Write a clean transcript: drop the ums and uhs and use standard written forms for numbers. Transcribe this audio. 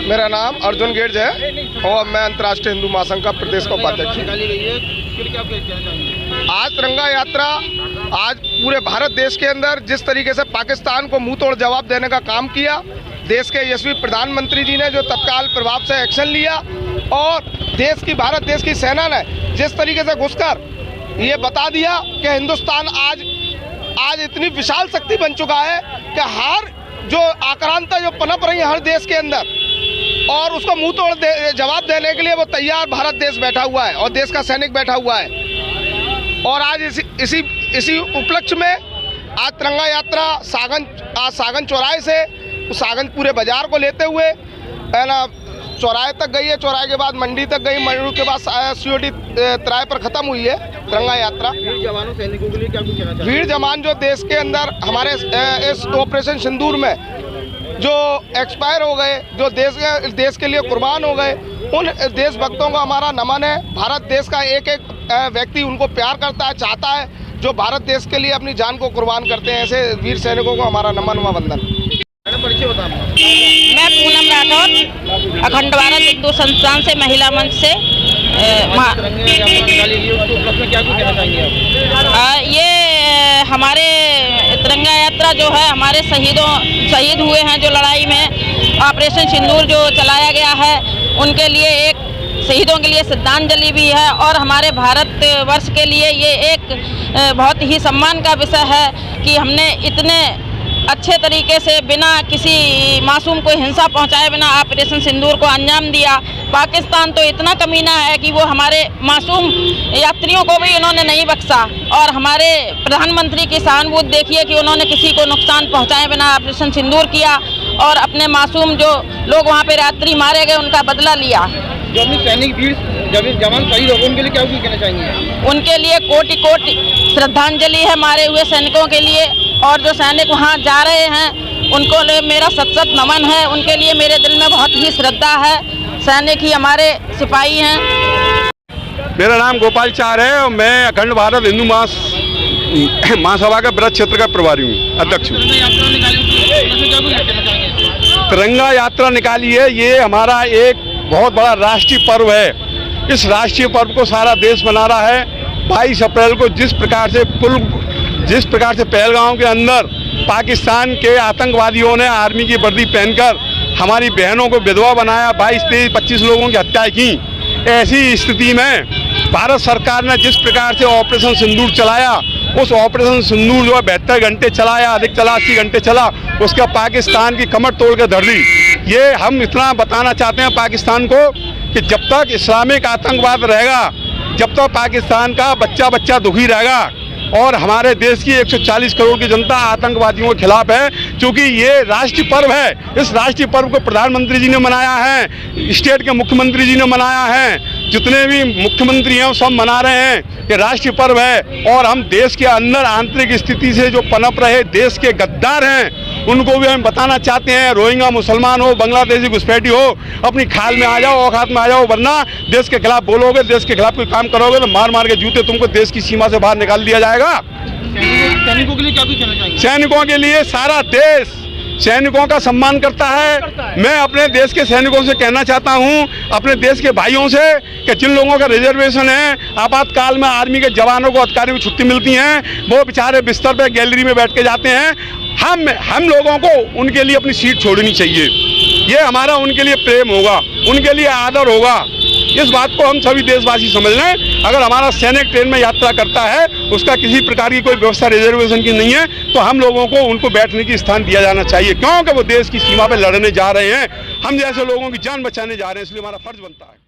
मेरा नाम अर्जुन गेर्ज है और मैं अंतर्राष्ट्रीय हिंदू महासंघ का प्रदेश का उपाध्यक्ष हूँ। आज तिरंगा यात्रा आज पूरे भारत देश के अंदर जिस तरीके से पाकिस्तान को मुंह तोड़ जवाब देने का काम किया, देश के यशस्वी प्रधानमंत्री जी ने जो तत्काल प्रभाव से एक्शन लिया और भारत देश की सेना ने जिस तरीके से घुसकर ये बता दिया कि हिंदुस्तान आज इतनी विशाल शक्ति बन चुका है कि हर जो आक्रांता जो पनप रही है हर देश के अंदर और उसको मुंह तोड़ जवाब देने के लिए वो तैयार भारत देश बैठा हुआ है और देश का सैनिक बैठा हुआ है। और आज इसी उपलक्ष्य में आज तिरंगा यात्रा सागन चौराहे से सागन पूरे बाजार को लेते हुए है ना चौराहे तक गई है, चौराहे के बाद मंडी तक गई, मंडी के बाद सीओडी तिराहे पर खत्म हुई है तिरंगा यात्रा। वीर जवानों सैनिकों के लिए क्या कुछ कहना चाहिए? वीर जवान जो देश के अंदर हमारे इस ऑपरेशन सिंदूर में जो एक्सपायर हो गए, जो देश के लिए कुर्बान हो गए, उन देशभक्तों को हमारा नमन है। भारत देश का एक एक व्यक्ति उनको प्यार करता है, चाहता है, जो भारत देश के लिए अपनी जान को कुर्बान करते हैं। ऐसे वीर सैनिकों को हमारा नमन व वंदन। मैं पूनम राठौर अखंड भारत हिंदू संस्थान से महिला मंच से ये हमारे तिरंगा यात्रा जो है हमारे शहीद हुए हैं जो लड़ाई में ऑपरेशन सिंदूर जो चलाया गया है उनके लिए एक शहीदों के लिए श्रद्धांजलि भी है और हमारे भारत वर्ष के लिए ये एक बहुत ही सम्मान का विषय है कि हमने इतने अच्छे तरीके से बिना किसी मासूम को हिंसा पहुंचाए बिना ऑपरेशन सिंदूर को अंजाम दिया। पाकिस्तान तो इतना कमीना है कि वो हमारे मासूम यात्रियों को भी उन्होंने नहीं बख्शा और हमारे प्रधानमंत्री की सहानुभूति देखिए कि उन्होंने किसी को नुकसान पहुंचाए बिना ऑपरेशन सिंदूर किया और अपने मासूम जो लोग वहाँ पे यात्री मारे गए उनका बदला लिया। जो अपने सैनिक वीर जवान शहीद हो गए उनके लिए क्या कहना चाहेंगे? उनके लिए कोटि कोटि श्रद्धांजलि है मारे हुए सैनिकों के लिए और जो सैनिक वहाँ जा रहे हैं उनको मेरा सत नमन है। उनके लिए मेरे दिल में बहुत ही श्रद्धा है। सैनिक ही हमारे सिपाही हैं। मेरा नाम गोपाल चार है और मैं अखंड भारत हिंदू महासभा का ब्रज क्षेत्र का प्रभारी हूँ, अध्यक्ष हूँ। तिरंगा यात्रा निकाली है, ये हमारा एक बहुत बड़ा राष्ट्रीय पर्व है। इस राष्ट्रीय पर्व को सारा देश मना रहा है। 22 अप्रैल को जिस प्रकार से पहलगांव के अंदर पाकिस्तान के आतंकवादियों ने आर्मी की वर्दी पहनकर हमारी बहनों को विधवा बनाया, 22-23-25 लोगों की हत्या की, ऐसी स्थिति में भारत सरकार ने जिस प्रकार से ऑपरेशन सिंदूर चलाया, उस ऑपरेशन सिंदूर जो है 72 घंटे चला या अधिक चला, 80 घंटे चला, उसका पाकिस्तान की कमर तोड़ के धर ली। ये हम इतना बताना चाहते हैं पाकिस्तान को कि जब तक इस्लामिक आतंकवाद रहेगा, जब तक पाकिस्तान का बच्चा बच्चा दुखी रहेगा और हमारे देश की 140 करोड़ की जनता आतंकवादियों के खिलाफ है। क्योंकि ये राष्ट्रीय पर्व है, इस राष्ट्रीय पर्व को प्रधानमंत्री जी ने मनाया है, स्टेट के मुख्यमंत्री जी ने मनाया है, जितने भी मुख्यमंत्री हैं वो सब मना रहे हैं। ये राष्ट्रीय पर्व है और हम देश के अंदर आंतरिक स्थिति से जो पनप रहे देश के गद्दार हैं उनको भी हम बताना चाहते हैं, रोहिंग्या मुसलमान हो, बांग्लादेशी घुसपैठी हो, अपनी खाल में आ जाओ, औकात में आ जाओ, वरना देश के खिलाफ बोलोगे, देश के खिलाफ कोई काम करोगे तो मार मार के जूते तुमको देश की सीमा से बाहर निकाल दिया जाएगा। सैनिकों के लिए क्या कुछ कहना चाहेंगे? सैनिकों के लिए सारा देश सैनिकों का सम्मान करता है। मैं अपने देश के सैनिकों से कहना चाहता हूं, अपने देश के भाइयों से, कि जिन लोगों का रिजर्वेशन है, आपातकाल में आर्मी के जवानों को अधिकारियों को छुट्टी मिलती है, वो बेचारे बिस्तर पे गैलरी में बैठ के जाते हैं, हम लोगों को उनके लिए अपनी सीट छोड़नी चाहिए। ये हमारा उनके लिए प्रेम होगा, उनके लिए आदर होगा। इस बात को हम सभी देशवासी समझ लें। अगर हमारा सैनिक ट्रेन में यात्रा करता है, उसका किसी प्रकार की कोई व्यवस्था रिजर्वेशन की नहीं है, तो हम लोगों को उनको बैठने की स्थान दिया जाना चाहिए, क्योंकि वो देश की सीमा पर लड़ने जा रहे हैं। हम जैसे लोगों की जान बचाने जा रहे हैं, इसलिए हमारा फर्ज बनता है।